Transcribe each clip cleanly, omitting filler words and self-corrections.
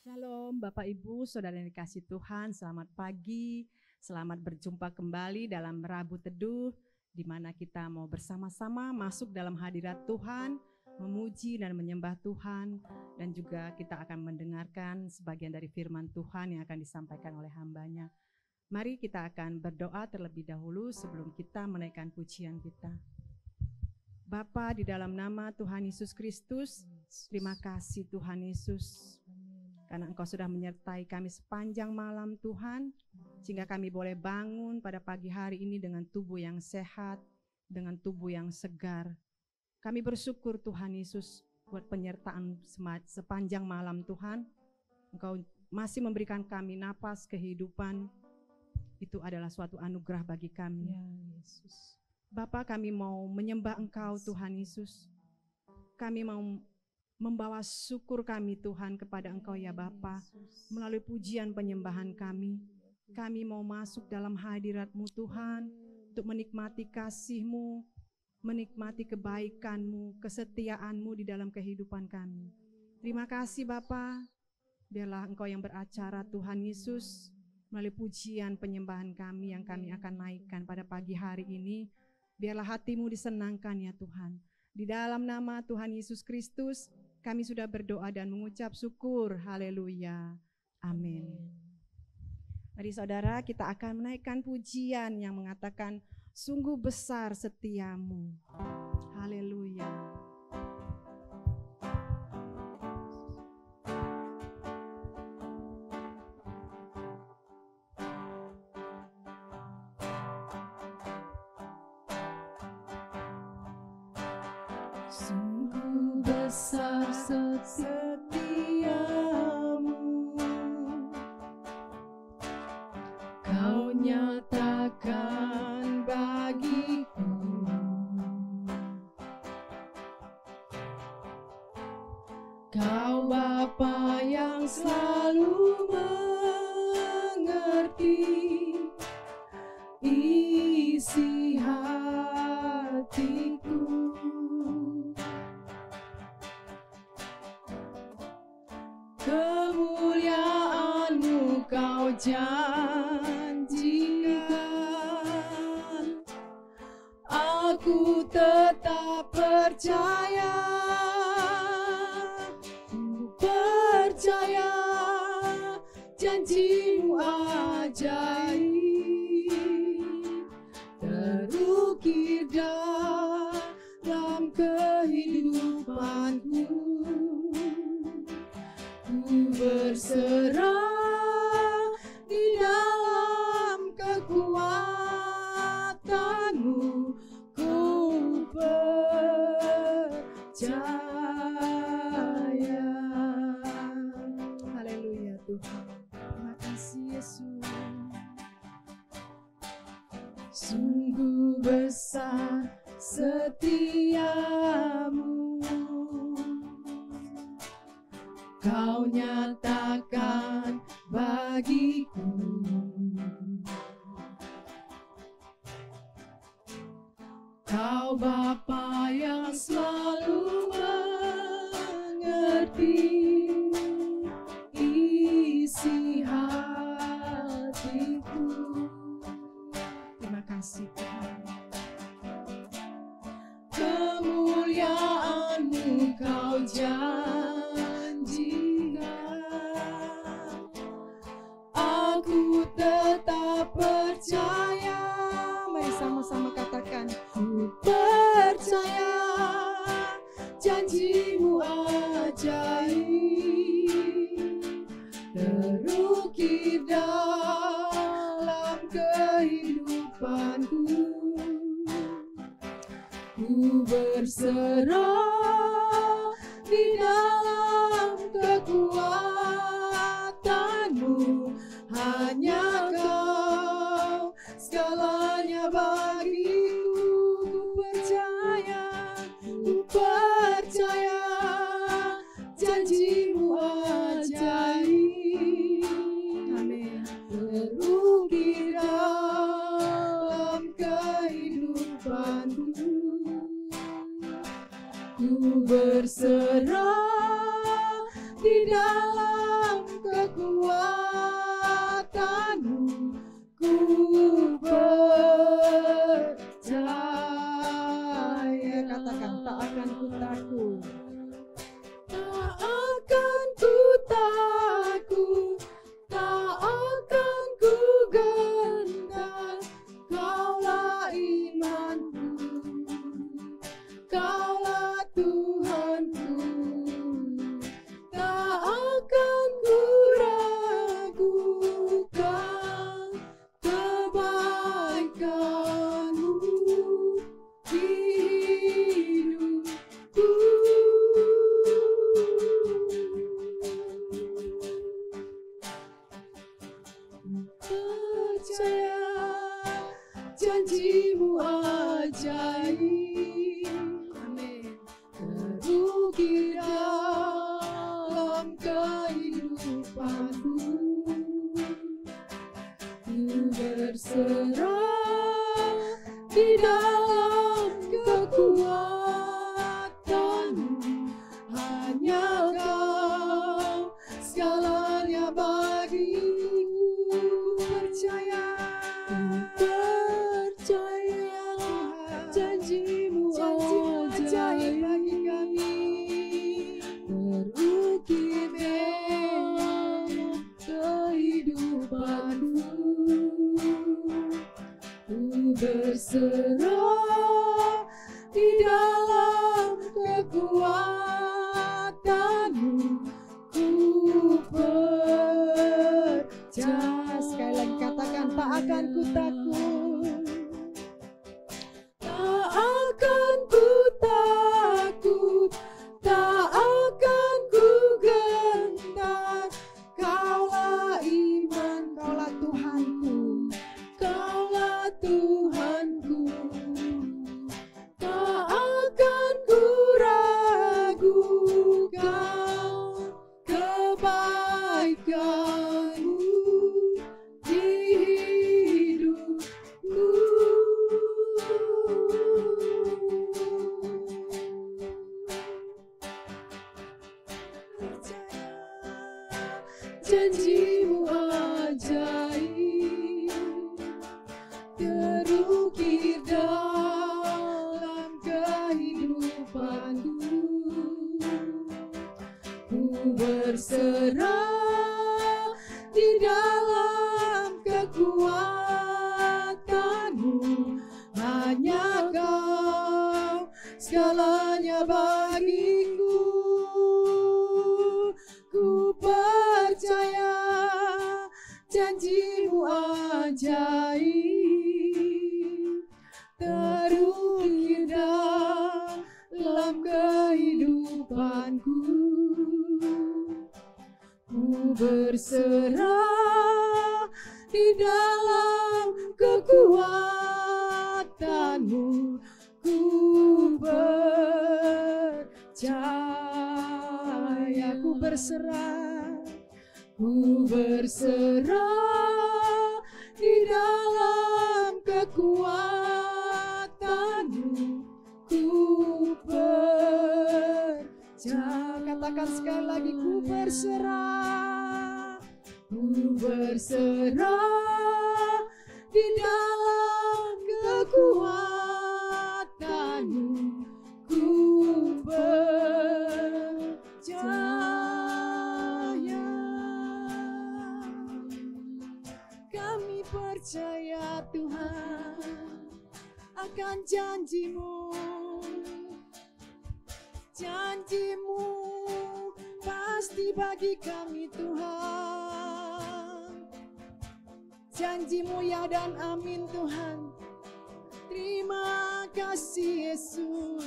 Shalom Bapak Ibu, Saudara yang dikasih Tuhan, selamat pagi, selamat berjumpa kembali dalam Rabu Teduh, di mana kita mau bersama-sama masuk dalam hadirat Tuhan, memuji dan menyembah Tuhan, dan juga kita akan mendengarkan sebagian dari firman Tuhan yang akan disampaikan oleh hambanya. Mari kita akan berdoa terlebih dahulu sebelum kita menaikkan pujian kita. Bapa, di dalam nama Tuhan Yesus Kristus, terima kasih Tuhan Yesus, karena Engkau sudah menyertai kami sepanjang malam Tuhan, sehingga kami boleh bangun pada pagi hari ini dengan tubuh yang sehat, dengan tubuh yang segar. Kami bersyukur Tuhan Yesus buat penyertaan sepanjang malam Tuhan. Engkau masih memberikan kami napas kehidupan, itu adalah suatu anugerah bagi kami. Ya, Yesus. Bapa, kami mau menyembah Engkau Tuhan Yesus. Kami mau membawa syukur kami Tuhan kepada Engkau ya Bapa. Melalui pujian penyembahan kami mau masuk dalam hadirat-Mu Tuhan, untuk menikmati kasih-Mu, menikmati kebaikan-Mu, kesetiaan-Mu di dalam kehidupan kami. Terima kasih Bapa, biarlah Engkau yang beracara Tuhan Yesus, melalui pujian penyembahan kami yang kami akan naikkan pada pagi hari ini. Biarlah hati-Mu disenangkan ya Tuhan. Di dalam nama Tuhan Yesus Kristus, kami sudah berdoa dan mengucap syukur. Haleluya. Amin. Mari saudara, kita akan menaikkan pujian yang mengatakan, sungguh besar setiamu. Haleluya. Sungguh besar setiamu, Kau nyatakan bagiku. Kau Bapa yang selalu mengerti isi hatiku. Kemuliaan-Mu Kau janjikan, aku tetap percaya, ku percaya janji-Mu ajaib, terukir dalam kehidupanku. Ku berserah di dalam kekuatan-Mu, ku percaya. Haleluya Tuhan. Terima kasih Yesus. Sungguh besar setiamu, Kau nyatakan bagiku. Kau Bapa yang selalu mengerti isi hatiku. Terima kasih Tuhan. Kemuliaan-Mu Kau janjikan, aku tetap percaya. Mari sama-sama katakan, Ku percaya janji-Mu ajaib, terukir dalam kehidupanku. Ku berserah di dalam kekuatan-Mu, hanya Kau segalanya bagiku. Ku percaya janji-Mu ajaib, amin. terukir dalam kehidupanku. Ku berserah di dalam janjimu ajaib. Amin. Terugi dalam kehidupanku, ku berserah di dalam kekuatanmu. Hanya Kau segalanya bagiku. Percaya, Ku percaya janjimu ajaib bagi kami. terukir dalam kehidupanku. Ku berserah di dalam kekuatanmu. Ku percaya. Sekali lagi katakan, tak akan ku takut. Tak akan ku takut, tak akan ku gentar. Kaulah iman, Kaulah Tuhanku. Kaulah Tuhanku. Tak akan ku ragukan kebaikanmu di hidupku. Janjimu ajaib, terukir dalam kehidupanku. Ku berserah di dalam kekuatanmu. Hanya Kau segalanya bagiku. Ku percaya janjimu ajaib, terukir dalam kehidupanku. Ku berserah di dalam kekuatanmu. Ku percaya, ku berserah, ku berserah di dalam kekuatanmu. Ku percaya. Katakan sekali lagi, ku berserah. Ku berserah di dalam kekuatanmu. Ku percaya. Kami percaya Tuhan akan janjimu. Janjimu pasti bagi kami Tuhan. Janjimu ya dan amin Tuhan. Terima kasih Yesus.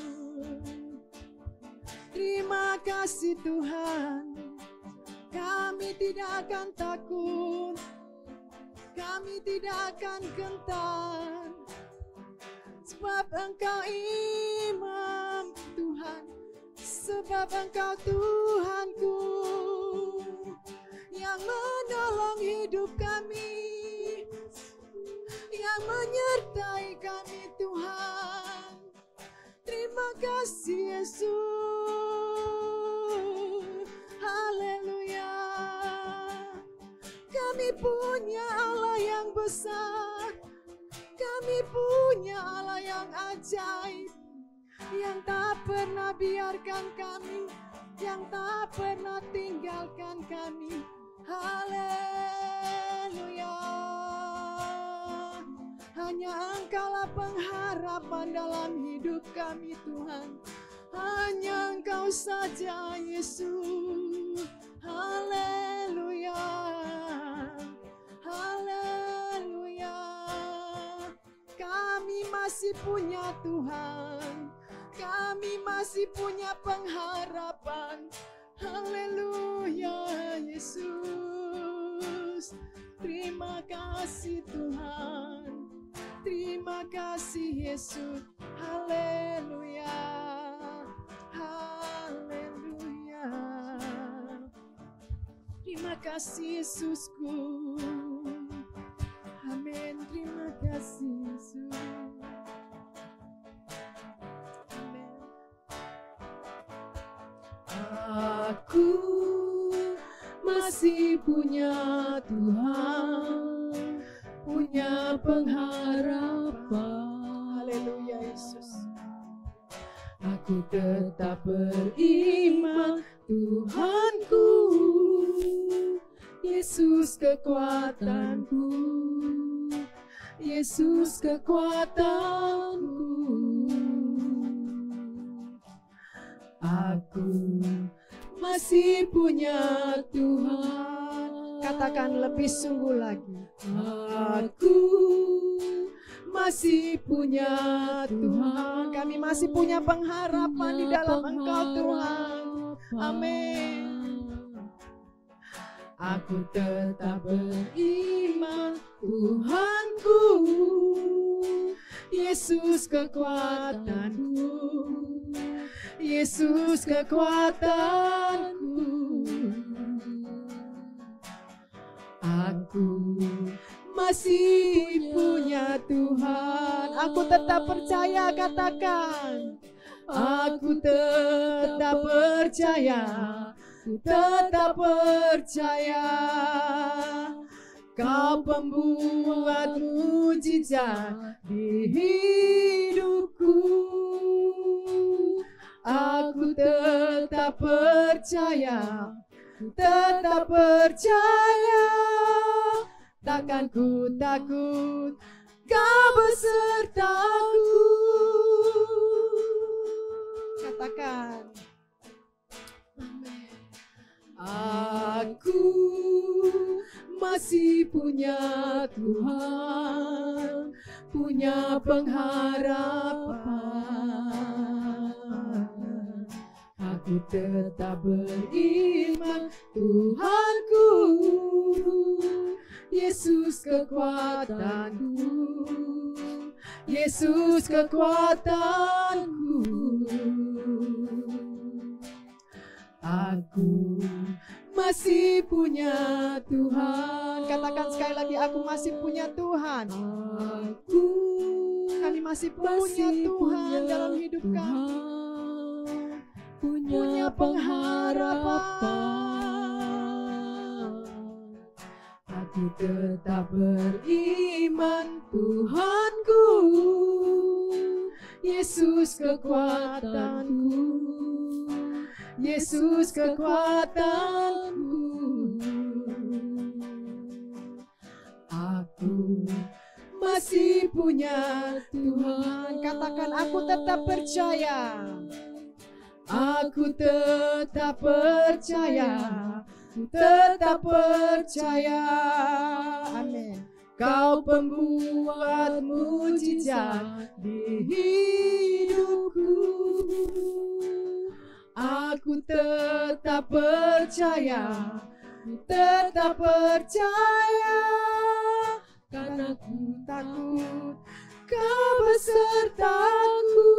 Terima kasih Tuhan. Kami tidak akan takut. Kami tidak akan gentar. Sebab Engkau imam Tuhan. Sebab Engkau Tuhanku yang menolong hidup kami, yang menyertai kami Tuhan. Terima kasih Yesus. Haleluya. Kami punya Allah yang besar. Kami punya Allah yang ajaib, yang tak pernah biarkan kami, yang tak pernah tinggalkan kami. Haleluya. Hanya Engkaulah pengharapan dalam hidup kami Tuhan. Hanya Engkau saja Yesus. Haleluya. Haleluya. Kami masih punya Tuhan. Kami masih punya pengharapan. Haleluya Yesus. Terima kasih Tuhan. Terima kasih Yesus. Haleluya. Haleluya. Terima kasih Yesusku. Amin. Terima kasih Yesus. Amin. Aku masih punya Tuhan, punya pengharapan. Haleluya Yesus. Aku tetap beriman, Tuhanku, Yesus kekuatanku, Yesus kekuatanku. Aku masih punya Tuhan. Katakan lebih sungguh lagi. Aku masih punya Tuhan. Kami masih punya pengharapan di dalam Engkau Tuhan. Amin. Aku tetap beriman, Tuhanku, Yesus kekuatanku, Yesus kekuatanku. Aku masih punya Tuhan. Aku tetap percaya, katakan. Aku tetap percaya, tetap percaya. Kau pembuat mujizat di hidupku. Aku tetap percaya, tetap percaya. Takkan ku takut, Kau besertaku. Katakan. Aku masih punya Tuhan, punya pengharapan. Aku tetap beriman, Tuhanku, Yesus kekuatanku, Yesus kekuatanku. Aku masih punya Tuhan. Katakan sekali lagi, aku masih punya Tuhan. Aku Kami masih punya Tuhan dalam hidup kami. Punya pengharapan. Aku tetap beriman, Tuhanku, Yesus kekuatanku, Yesus kekuatanku. Aku masih punya Tuhan. Katakan, aku tetap percaya. Aku tetap percaya, tetap percaya. Amin. Kau pembuat mujizat di hidupku. Aku tetap percaya, tetap percaya. Karena ku takut, Kau besertaku.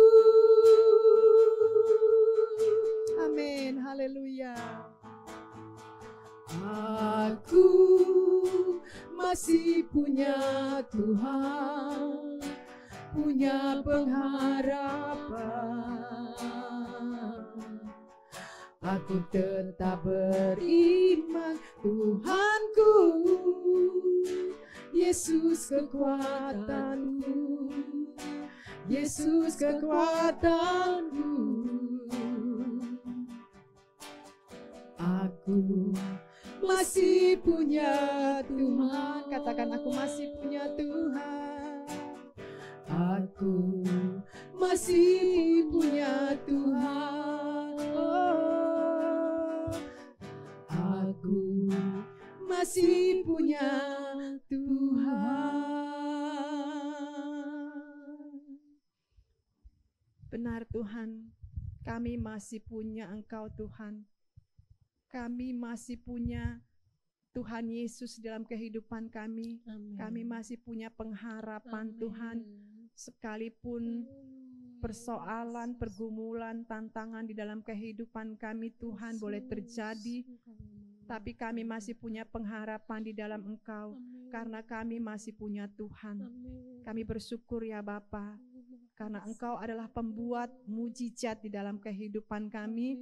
Amin. Haleluya. Aku masih punya Tuhan, punya pengharapan. Aku tetap beriman, Tuhanku, Yesus kekuatanku, Yesus kekuatanku. Aku masih punya Tuhan. Katakan, aku masih punya Tuhan. Aku masih punya Tuhan. Oh, aku masih punya Tuhan. Benar Tuhan, kami masih punya Engkau Tuhan. Kami masih punya Tuhan Yesus dalam kehidupan kami. Kami masih punya pengharapan Tuhan, sekalipun persoalan, pergumulan, tantangan di dalam kehidupan kami Tuhan boleh terjadi, tapi kami masih punya pengharapan di dalam Engkau, karena kami masih punya Tuhan. Kami bersyukur ya Bapa, karena Engkau adalah pembuat mujizat di dalam kehidupan kami,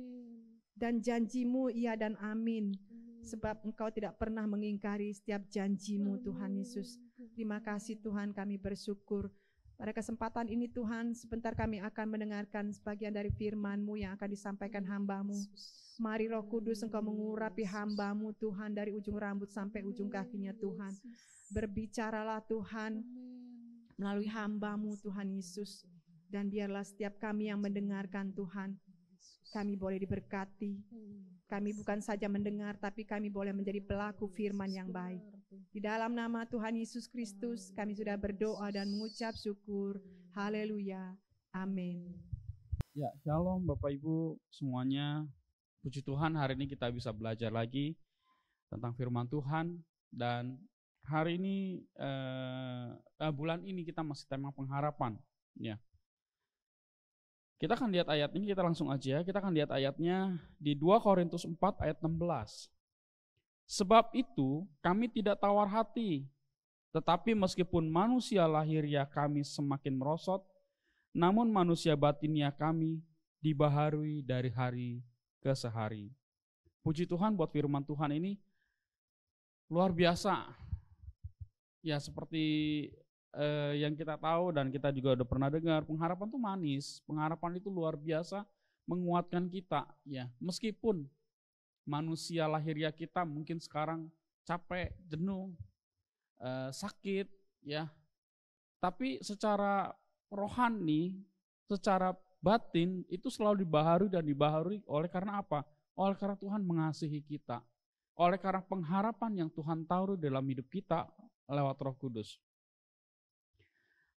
dan janji-Mu iya dan amin, sebab Engkau tidak pernah mengingkari setiap janji-Mu Tuhan Yesus. Terima kasih Tuhan, kami bersyukur. Pada kesempatan ini Tuhan, sebentar kami akan mendengarkan sebagian dari firman-Mu yang akan disampaikan hamba-Mu. Mari Roh Kudus, Engkau mengurapi hamba-Mu Tuhan, dari ujung rambut sampai ujung kakinya Tuhan. Berbicaralah Tuhan melalui hamba-Mu Tuhan Yesus, dan biarlah setiap kami yang mendengarkan Tuhan, kami boleh diberkati. Kami bukan saja mendengar, tapi kami boleh menjadi pelaku firman yang baik. Di dalam nama Tuhan Yesus Kristus, kami sudah berdoa dan mengucap syukur. Haleluya. Amin. Ya, shalom Bapak Ibu semuanya. Puji Tuhan, hari ini kita bisa belajar lagi tentang firman Tuhan. Dan hari ini, bulan ini kita masih tema pengharapan. Ya. Kita akan lihat ayat ini, kita langsung aja. Kita akan lihat ayatnya di 2 Korintus 4 ayat 16. Sebab itu kami tidak tawar hati, tetapi meskipun manusia lahiriah kami semakin merosot, namun manusia batiniah kami dibaharui dari hari ke hari. Puji Tuhan buat firman Tuhan ini luar biasa. Ya seperti yang kita tahu dan kita juga udah pernah dengar, pengharapan itu manis, pengharapan itu luar biasa menguatkan kita. Ya meskipun manusia lahiriah kita mungkin sekarang capek, jenuh, sakit, ya. Tapi secara rohani, secara batin itu selalu dibaharui dan dibaharui oleh karena apa? Oleh karena Tuhan mengasihi kita. Oleh karena pengharapan yang Tuhan taruh dalam hidup kita lewat Roh Kudus.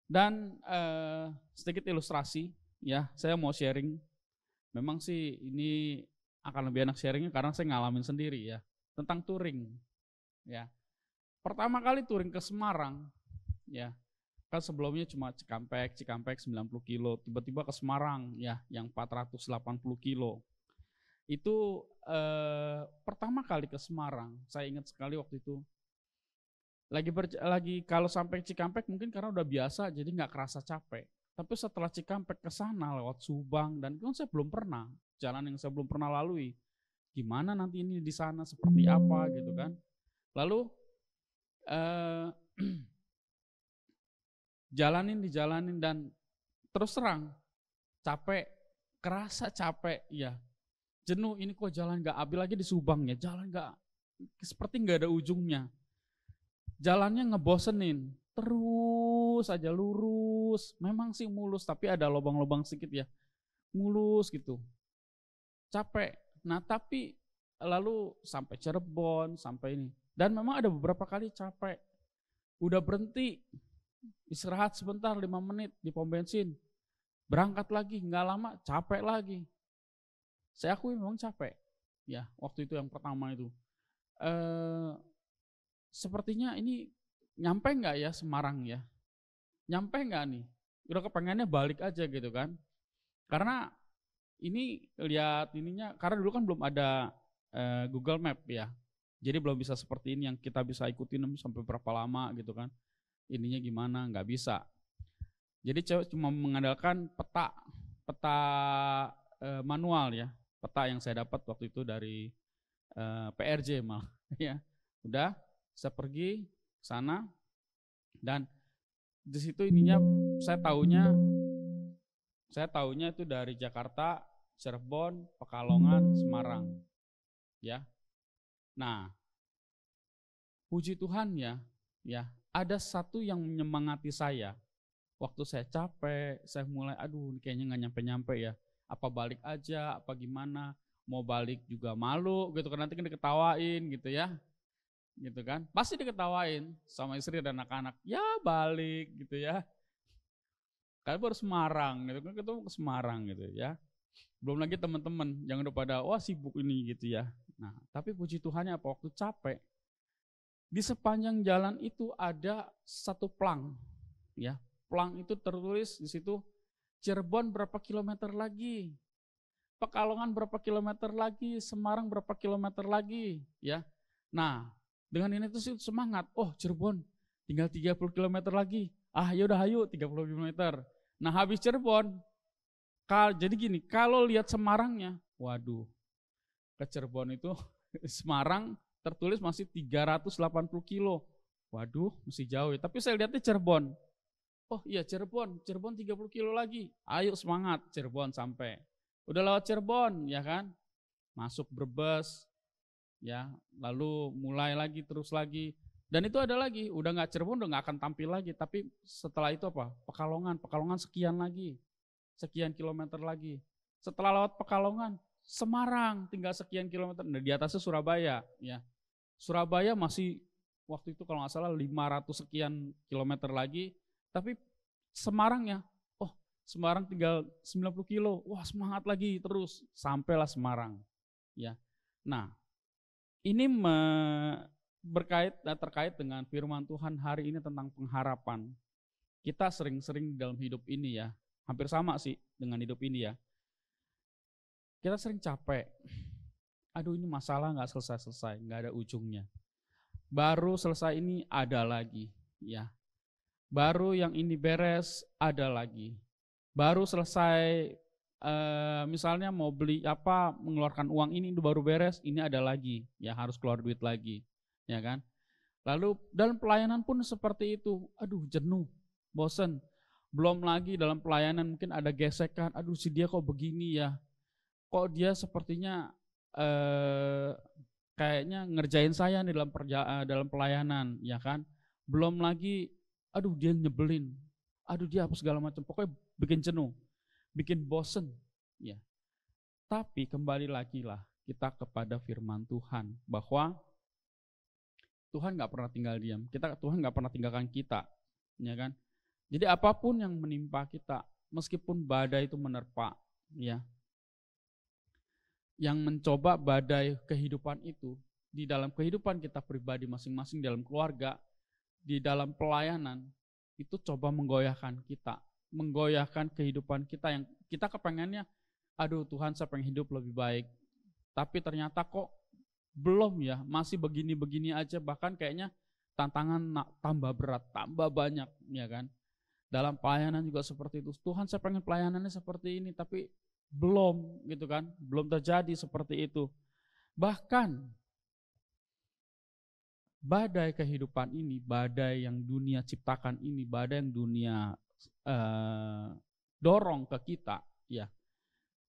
Dan sedikit ilustrasi, ya, saya mau sharing. Memang sih ini akan lebih enak sharingnya karena saya ngalamin sendiri ya, tentang touring. Ya. Pertama kali touring ke Semarang, ya. Kan sebelumnya cuma Cikampek 90 kilo, tiba-tiba ke Semarang ya, yang 480 kilo. Itu pertama kali ke Semarang, saya ingat sekali waktu itu. Lagi kalau sampai Cikampek mungkin karena udah biasa jadi nggak kerasa capek. Tapi setelah Cikampek ke sana lewat Subang, dan itu kan saya belum pernah, jalan yang saya belum pernah lalui. Gimana nanti ini di sana seperti apa gitu kan. Lalu dijalanin dan terus terang capek, kerasa capek ya. Jenuh, ini kok jalan gak habis lagi di Subang ya, jalan gak, seperti gak ada ujungnya. Jalannya ngebosenin, terus aja lurus, memang sih mulus tapi ada lubang-lubang sedikit ya, mulus gitu, capek. Nah tapi lalu sampai Cirebon, sampai ini, dan memang ada beberapa kali capek, udah berhenti, istirahat sebentar 5 menit di pom bensin, berangkat lagi, nggak lama capek lagi. Saya akui memang capek, ya waktu itu yang pertama itu. Sepertinya ini nyampe nggak ya Semarang ya? Nyampe nggak nih? Udah kepengennya balik aja gitu kan? Karena ini lihat ininya, karena dulu kan belum ada Google Map ya. Jadi belum bisa seperti ini yang kita bisa ikutin sampai berapa lama gitu kan. Ininya gimana, nggak bisa. Jadi cuma mengandalkan peta manual ya. Peta yang saya dapat waktu itu dari PRJ malah ya. Udah, saya pergi ke sana dan di situ ininya saya taunya itu dari Jakarta, Cirebon, Pekalongan, Semarang. Ya. Nah, puji Tuhan ya, ada satu yang menyemangati saya. Waktu saya capek, saya mulai aduh kayaknya nggak nyampe-nyampe ya. Apa balik aja, apa gimana? Mau balik juga malu gitu kan, nanti kan diketawain gitu ya. Gitu kan, pasti diketawain sama istri dan anak-anak, ya balik gitu ya, kalian baru Semarang gitu kan, ketemu ke Semarang gitu ya, belum lagi teman-teman yang udah pada wah sibuk ini gitu ya. Nah tapi puji Tuhannya apa, waktu capek Di sepanjang jalan itu ada satu plang, ya. Plang itu tertulis di situ Cirebon berapa kilometer lagi, Pekalongan berapa kilometer lagi, Semarang berapa kilometer lagi, ya. Nah, dengan ini tuh semangat. Oh, Cirebon tinggal 30 kilometer lagi. Ah, yaudah ayo 30 kilometer. Nah, habis Cirebon, jadi gini, kalau lihat Semarangnya, waduh, ke Cirebon itu Semarang tertulis masih 380 kilo. Waduh, masih jauh ya. Tapi saya lihatnya Cirebon. Oh iya Cirebon 30 kilo lagi. Ayo semangat, Cirebon sampai. Udah lewat Cirebon, ya kan? Masuk Brebes, ya. Lalu mulai lagi, terus lagi. Dan itu ada lagi, udah nggak Cirebon, udah nggak akan tampil lagi. Tapi setelah itu apa? Pekalongan sekian lagi. Sekian kilometer lagi. Setelah lewat Pekalongan, Semarang tinggal sekian kilometer. Nah, di atasnya Surabaya, ya. Surabaya masih waktu itu kalau nggak salah 500 sekian kilometer lagi. Tapi Semarangnya, oh Semarang tinggal 90 kilo, wah semangat lagi terus, sampailah Semarang. Ya, nah ini terkait dengan firman Tuhan hari ini tentang pengharapan. Kita sering-sering dalam hidup ini ya, hampir sama sih dengan hidup ini ya. Kita sering capek, aduh ini masalah nggak selesai-selesai, nggak ada ujungnya. Baru selesai ini ada lagi, ya. Baru yang ini beres, ada lagi. Baru selesai, misalnya mau beli apa, mengeluarkan uang ini baru beres, ini ada lagi, ya harus keluar duit lagi, ya kan? Lalu dalam pelayanan pun seperti itu, aduh jenuh, bosen. Belum lagi dalam pelayanan mungkin ada gesekan, aduh si dia kok begini ya, kok dia sepertinya kayaknya ngerjain saya nih dalam pelayanan, ya kan? Belum lagi aduh dia nyebelin, aduh dia apa segala macam, pokoknya bikin jenuh, bikin bosen, ya. Tapi kembali lagi lah kita kepada firman Tuhan bahwa Tuhan nggak pernah tinggal diam, Tuhan nggak pernah tinggalkan kita, ya kan? Jadi apapun yang menimpa kita, meskipun badai itu menerpa, ya, yang mencoba badai kehidupan itu di dalam kehidupan kita pribadi masing-masing, dalam keluarga, di dalam pelayanan itu coba menggoyahkan kita, menggoyahkan kehidupan kita yang kita kepengennya, aduh Tuhan saya pengen hidup lebih baik, tapi ternyata kok belum ya, masih begini-begini aja, bahkan kayaknya tantangan tambah berat, tambah banyak, ya kan? Dalam pelayanan juga seperti itu, Tuhan saya pengen pelayanannya seperti ini, tapi belum gitu kan, belum terjadi seperti itu. Bahkan badai kehidupan ini, badai yang dunia ciptakan ini, badai yang dunia dorong ke kita, ya,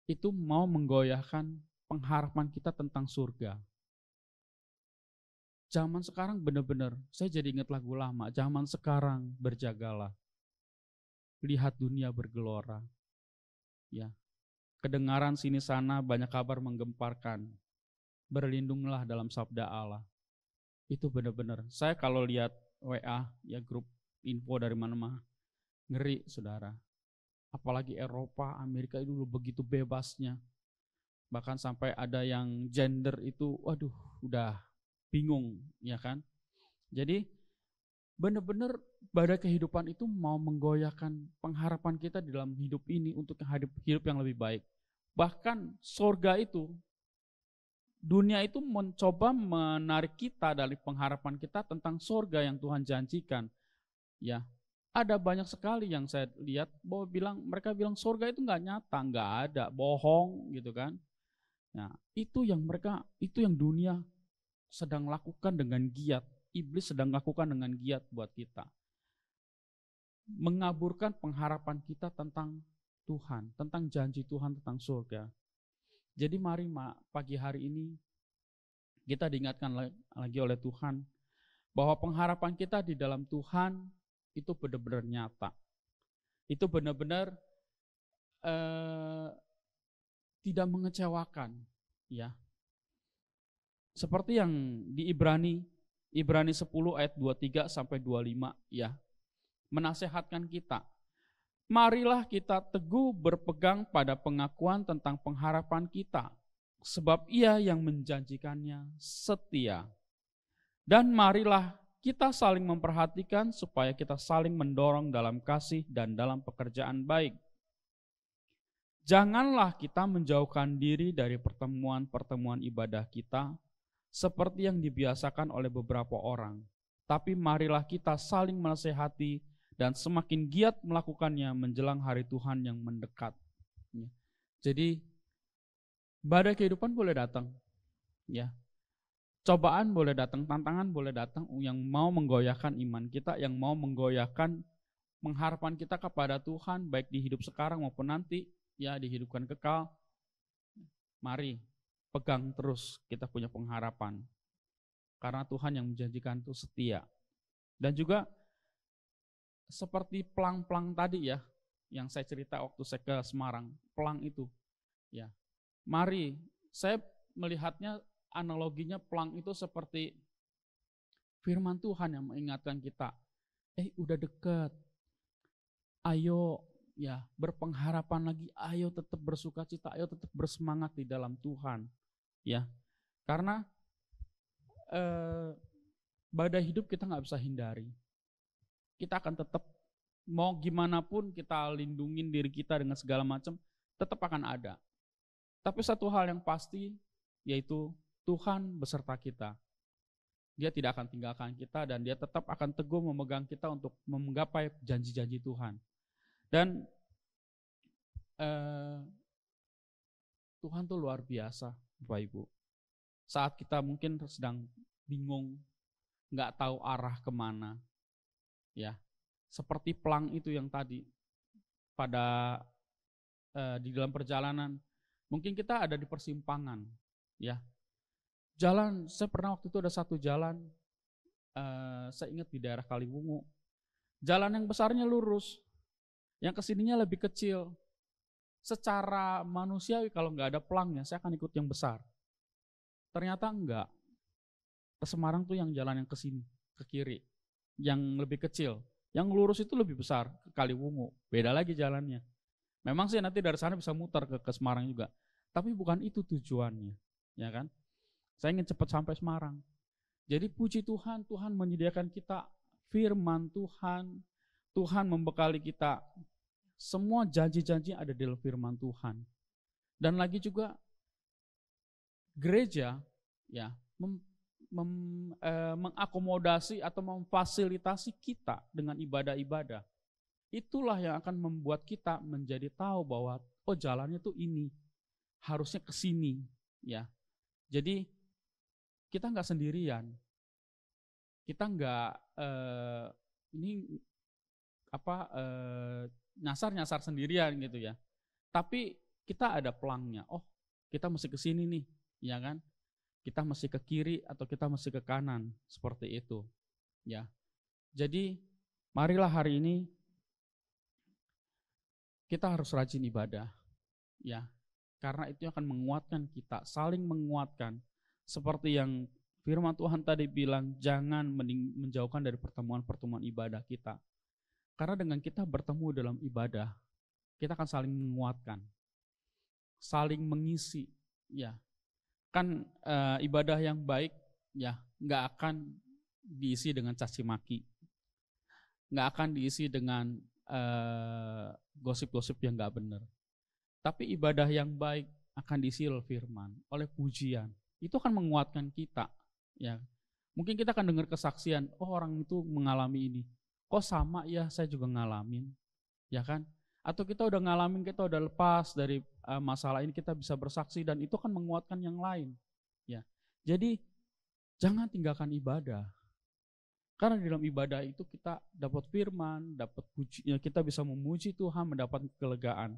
itu mau menggoyahkan pengharapan kita tentang surga. Zaman sekarang benar-benar, saya jadi ingat lagu lama, zaman sekarang berjagalah, lihat dunia bergelora, ya, kedengaran sini sana banyak kabar menggemparkan, berlindunglah dalam sabda Allah. Itu benar-benar, saya kalau lihat WA, ya grup info dari mana-mana, ngeri saudara. Apalagi Eropa, Amerika itu dulu begitu bebasnya. Bahkan sampai ada yang gender itu, waduh udah bingung, ya kan. Jadi benar-benar badai kehidupan itu mau menggoyahkan pengharapan kita di dalam hidup ini untuk hidup yang lebih baik. Bahkan surga itu, dunia itu mencoba menarik kita dari pengharapan kita tentang surga yang Tuhan janjikan. Ya, ada banyak sekali yang saya lihat bahwa mereka bilang surga itu nggak nyata, nggak ada, bohong gitu kan. Nah, itu yang dunia sedang lakukan dengan giat, iblis sedang lakukan dengan giat buat kita. Mengaburkan pengharapan kita tentang Tuhan, tentang janji Tuhan tentang surga. Jadi mari pagi hari ini kita diingatkan lagi oleh Tuhan bahwa pengharapan kita di dalam Tuhan itu benar-benar nyata. Itu benar-benar tidak mengecewakan, ya. Seperti yang di Ibrani 10 ayat 23 sampai 25, ya. Menasehatkan kita. Marilah kita teguh berpegang pada pengakuan tentang pengharapan kita, sebab Ia yang menjanjikannya setia. Dan marilah kita saling memperhatikan supaya kita saling mendorong dalam kasih dan dalam pekerjaan baik. Janganlah kita menjauhkan diri dari pertemuan-pertemuan ibadah kita seperti yang dibiasakan oleh beberapa orang. Tapi marilah kita saling menasehati dan semakin giat melakukannya menjelang hari Tuhan yang mendekat. Jadi badai kehidupan boleh datang, ya. Cobaan boleh datang, tantangan boleh datang yang mau menggoyahkan iman kita, yang mau menggoyahkan pengharapan kita kepada Tuhan, baik di hidup sekarang maupun nanti, ya dihidupkan kekal. Mari pegang terus kita punya pengharapan, karena Tuhan yang menjanjikan itu setia. Dan juga seperti pelang-pelang tadi ya, yang saya cerita waktu saya ke Semarang, pelang itu, ya. Mari, saya melihatnya analoginya pelang itu seperti firman Tuhan yang mengingatkan kita, udah dekat, ayo ya berpengharapan lagi, ayo tetap bersukacita, ayo tetap bersemangat di dalam Tuhan, ya. Karena badai hidup kita nggak bisa hindari, kita akan tetap mau gimana pun kita lindungin diri kita dengan segala macam, tetap akan ada. Tapi satu hal yang pasti yaitu Tuhan beserta kita. Dia tidak akan tinggalkan kita dan dia tetap akan teguh memegang kita untuk menggapai janji-janji Tuhan. Dan Tuhan tuh luar biasa, Bapak Ibu. Saat kita mungkin sedang bingung, nggak tahu arah kemana, ya seperti pelang itu yang tadi pada di dalam perjalanan, mungkin kita ada di persimpangan, ya. Jalan, saya pernah waktu itu ada satu jalan, saya ingat di daerah Kaliwungu, jalan yang besarnya lurus, yang kesininya lebih kecil. Secara manusiawi kalau nggak ada pelangnya, saya akan ikut yang besar. Ternyata enggak. Ke Semarang tuh yang jalan yang ke sini, ke kiri, yang lebih kecil. Yang lurus itu lebih besar, ke Kaliwungu. Beda lagi jalannya. Memang sih nanti dari sana bisa muter ke Semarang juga. Tapi bukan itu tujuannya, ya kan? Saya ingin cepat sampai Semarang. Jadi puji Tuhan, Tuhan menyediakan kita firman Tuhan. Tuhan membekali kita. Semua janji-janji ada di dalam firman Tuhan. Dan lagi juga gereja ya mengakomodasi atau memfasilitasi kita dengan ibadah-ibadah. Itulah yang akan membuat kita menjadi tahu bahwa jalannya tuh ini, harusnya ke sini, ya. Jadi kita nggak sendirian, kita nggak nyasar sendirian gitu ya. Tapi kita ada pelangnya. Oh, kita mesti ke sini nih, ya kan? Kita mesti ke kiri atau kita mesti ke kanan, seperti itu, ya. Jadi marilah hari ini kita harus rajin ibadah, ya. Karena itu akan menguatkan kita, saling menguatkan. Seperti yang firman Tuhan tadi bilang, jangan menjauhkan dari pertemuan-pertemuan ibadah kita. Karena dengan kita bertemu dalam ibadah, kita akan saling menguatkan, saling mengisi, ya. Kan ibadah yang baik, ya, nggak akan diisi dengan caci maki, nggak akan diisi dengan gosip-gosip yang nggak benar. Tapi ibadah yang baik akan diisi oleh firman, oleh pujian. Itu akan menguatkan kita, ya. Mungkin kita akan dengar kesaksian, oh orang itu mengalami ini. Kok sama ya, saya juga ngalamin, ya kan? Atau kita udah ngalamin, kita udah lepas dari masalah ini, kita bisa bersaksi dan itu akan menguatkan yang lain, ya. Jadi jangan tinggalkan ibadah. Karena di dalam ibadah itu kita dapat firman, dapat puji, ya, kita bisa memuji Tuhan, mendapat kelegaan.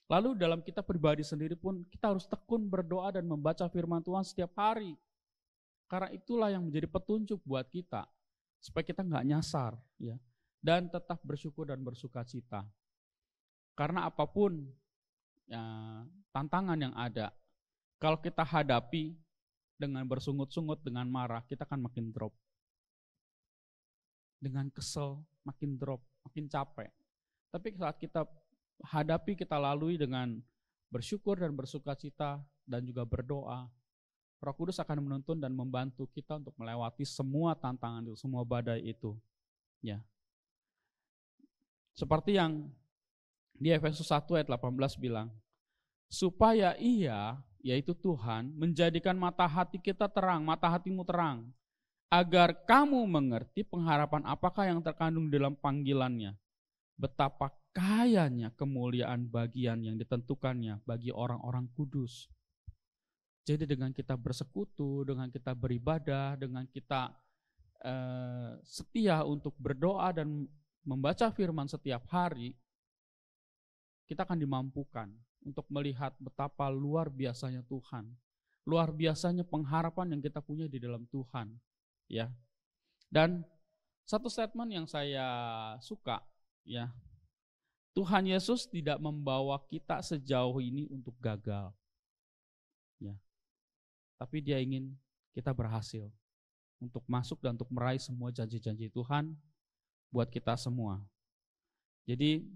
Lalu dalam kita pribadi sendiri pun kita harus tekun berdoa dan membaca firman Tuhan setiap hari. Karena itulah yang menjadi petunjuk buat kita supaya kita nggak nyasar, ya. Dan tetap bersyukur dan bersukacita. Karena apapun ya, tantangan yang ada, kalau kita hadapi dengan bersungut-sungut, dengan marah, kita akan makin drop. Dengan kesel, makin drop, makin capek. Tapi saat kita hadapi, kita lalui dengan bersyukur dan bersukacita dan juga berdoa, Roh Kudus akan menuntun dan membantu kita untuk melewati semua tantangan itu, semua badai itu. Ya. Seperti yang di Efesus 1 ayat 18 bilang, supaya Ia, yaitu Tuhan, menjadikan mata hati kita terang, mata hatimu terang, agar kamu mengerti pengharapan apakah yang terkandung dalam panggilannya, betapa kayanya kemuliaan bagian yang ditentukannya bagi orang-orang kudus. Jadi dengan kita bersekutu, dengan kita beribadah, dengan kita setia untuk berdoa dan membaca firman setiap hari, kita akan dimampukan untuk melihat betapa luar biasanya Tuhan, luar biasanya pengharapan yang kita punya di dalam Tuhan, ya. Dan satu statement yang saya suka, ya, Tuhan Yesus tidak membawa kita sejauh ini untuk gagal, ya, tapi Dia ingin kita berhasil untuk masuk dan untuk meraih semua janji-janji Tuhan buat kita semua. Jadi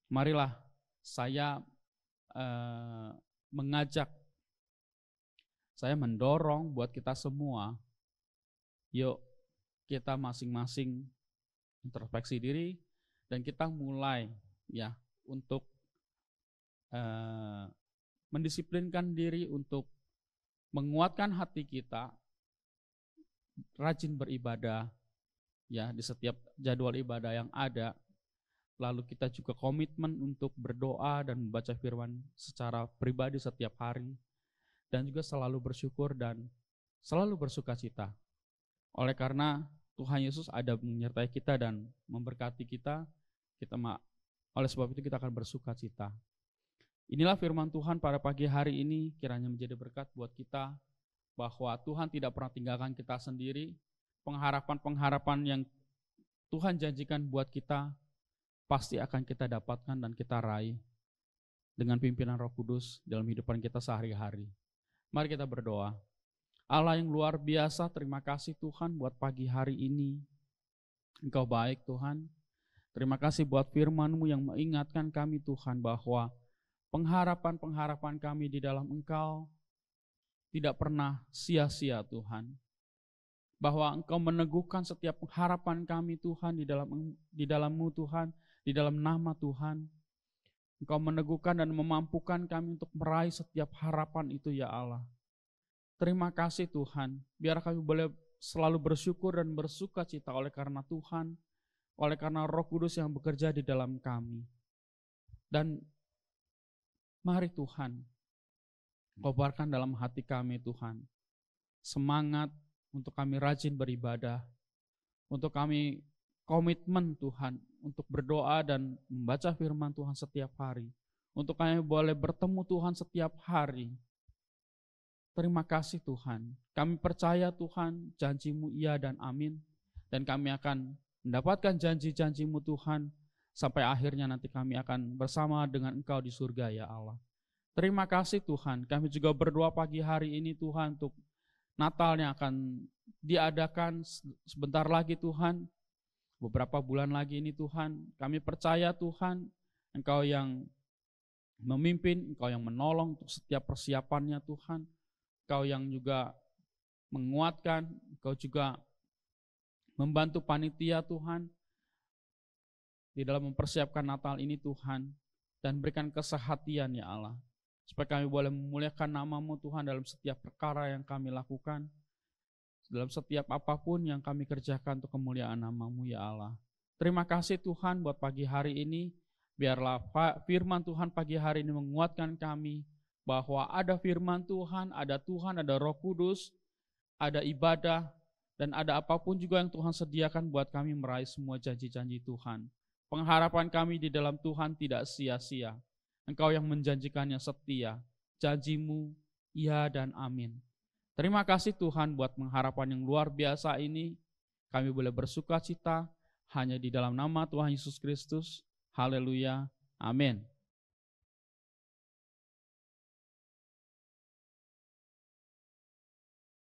marilah saya mengajak, saya mendorong buat kita semua, yuk kita masing-masing introspeksi diri dan kita mulai ya untuk mendisiplinkan diri untuk menguatkan hati kita, rajin beribadah ya di setiap jadwal ibadah yang ada. Lalu kita juga komitmen untuk berdoa dan membaca firman secara pribadi setiap hari. Dan juga selalu bersyukur dan selalu bersukacita. Oleh karena Tuhan Yesus ada menyertai kita dan memberkati kita, oleh sebab itu kita akan bersukacita. Inilah firman Tuhan pada pagi hari ini, kiranya menjadi berkat buat kita, bahwa Tuhan tidak pernah tinggalkan kita sendiri. Pengharapan-pengharapan yang Tuhan janjikan buat kita, pasti akan kita dapatkan dan kita raih dengan pimpinan Roh Kudus dalam kehidupan kita sehari-hari. Mari kita berdoa. Allah yang luar biasa, terima kasih Tuhan buat pagi hari ini. Engkau baik Tuhan. Terima kasih buat firman-Mu yang mengingatkan kami Tuhan bahwa pengharapan-pengharapan kami di dalam Engkau tidak pernah sia-sia Tuhan. Bahwa Engkau meneguhkan setiap harapan kami Tuhan di dalam-Mu Tuhan, di dalam nama Tuhan. Engkau meneguhkan dan memampukan kami untuk meraih setiap harapan itu ya Allah. Terima kasih Tuhan, biar kami boleh selalu bersyukur dan bersukacita oleh karena Tuhan, oleh karena Roh Kudus yang bekerja di dalam kami. Dan mari Tuhan, kobarkan dalam hati kami Tuhan, semangat untuk kami rajin beribadah, untuk kami komitmen Tuhan, untuk berdoa dan membaca firman Tuhan setiap hari, untuk kami boleh bertemu Tuhan setiap hari. Terima kasih Tuhan, kami percaya Tuhan, janji-Mu iya dan amin, dan kami akan mendapatkan janji-janji-Mu Tuhan, sampai akhirnya nanti kami akan bersama dengan Engkau di surga ya Allah. Terima kasih Tuhan, kami juga berdoa pagi hari ini Tuhan untuk Natal yang akan diadakan sebentar lagi Tuhan, beberapa bulan lagi ini Tuhan. Kami percaya Tuhan, Engkau yang memimpin, Engkau yang menolong untuk setiap persiapannya Tuhan. Engkau yang juga menguatkan, Engkau juga membantu panitia Tuhan di dalam mempersiapkan Natal ini Tuhan. Dan berikan kesehatan ya Allah, supaya kami boleh memuliakan nama-Mu Tuhan dalam setiap perkara yang kami lakukan, dalam setiap apapun yang kami kerjakan untuk kemuliaan nama-Mu ya Allah. Terima kasih Tuhan buat pagi hari ini. Biarlah firman Tuhan pagi hari ini menguatkan kami, bahwa ada firman Tuhan, ada Roh Kudus, ada ibadah, dan ada apapun juga yang Tuhan sediakan buat kami meraih semua janji-janji Tuhan. Pengharapan kami di dalam Tuhan tidak sia-sia. Engkau yang menjanjikannya setia. Janji-Mu iya dan amin. Terima kasih Tuhan buat pengharapan yang luar biasa ini. Kami boleh bersukacita hanya di dalam nama Tuhan Yesus Kristus. Haleluya. Amin.